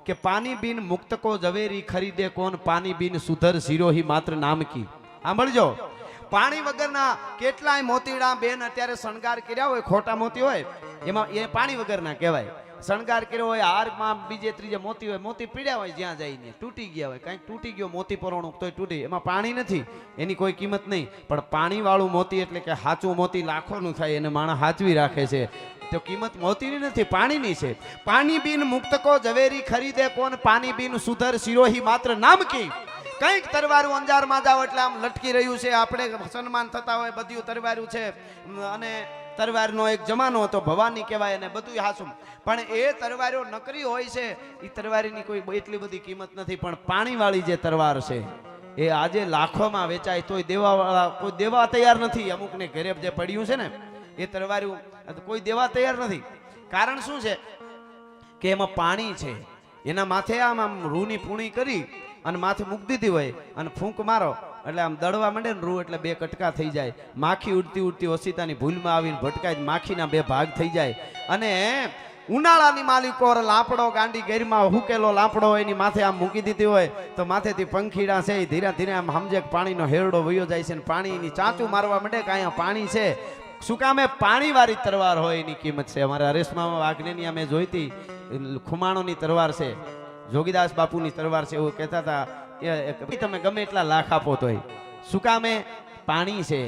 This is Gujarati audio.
કે પાણી બીન મુક્ત કો ઝવેરી ખરીદે કોણ, પાણી બીન સુધર સિરોહી માત્ર નામ કી. સાંભળજો, પાણી વગરના કેટલાય મોતીડા બેન અત્યારે શણગાર કર્યા હોય, ખોટા મોતી હોય એમાં એ પાણી વગરના કહેવાય. શણગાર કર્યો હોય, હારમાં બીજે ત્રીજે મોતી હોય, મોતી પીડ્યા હોય, જ્યાં જઈને તૂટી ગયા હોય, કંઈક તૂટી ગયો મોતી પરોણું તોય તૂટી, એમાં પાણી નથી, એની કોઈ કિંમત નહીં. પણ પાણીવાળું મોતી એટલે કે સાચું મોતી લાખોનું થાય, એને માણસ સાચવી રાખે છે. તો કિંમત મોતીની નથી, પાણીની છે. પાણી બીન મુક્ત કો ઝવેરી ખરીદે કોણ, પાણી બીન સુધર સિરોહી માત્ર નામ કી. કંઈક તરવારું અંજારમાં જાવ એટલે આમ લટકી રહ્યું છે, આપણે સન્માન થતા હોય, બધું તરવારું છે. અને તરવારનો એક જમાનો હતો, ભવાની કહેવાય, અને બધું હાસું. પણ એ તરવારો નકરી હોય છે, એ તરવારીની કોઈ એટલી બધી કિંમત નથી. પણ પાણીવાળી જે તરવાર છે એ આજે લાખોમાં વેચાય, તોય દેવાવાળા કોઈ દેવા તૈયાર નથી. અમુકને ઘરે જે પડ્યું છે ને એ તરવારું કોઈ દેવા તૈયાર નથી. કારણ શું છે કે એમાં પાણી છે. એના માથે આમ આમ રૂની પૂણી કરી અને માથે મૂકી દીધી હોય અને ફૂંક મારો એટલે આમ દળવા માંડે ને રૂ, એટલે 2 કટકા થઈ જાય. માખી ઉડતી ઉડતી ઓશિતાની ભૂલમાં આવીને ભટકાય, માખીના 2 ભાગ થઈ જાય. અને ઉનાળાની માલિકો લાપડો ગાંડી ગેરમાં હુકેલો લાપડો એની માથે આમ મૂકી દીધી હોય તો માથેથી પંખીડા છે એ ધીરે ધીરે આમ સમજે પાણીનો હેરડો વયો જાય છે, ને પાણીની ચાંચું મારવા માંડે કે અહીંયા પાણી છે. શું કામે? પાણીવાળી તરવાર હોય એની કિંમત છે. અમારા હરેશમાં વાઘનેની અમે જોઈતી ખુમાણોની તરવાર છે, જોગીદાસ બાપુની તરવાર છે, એવું કહેતા હતા. તમે ગમે એટલા લાખ આપો તોય શું કામે? પાણી છે.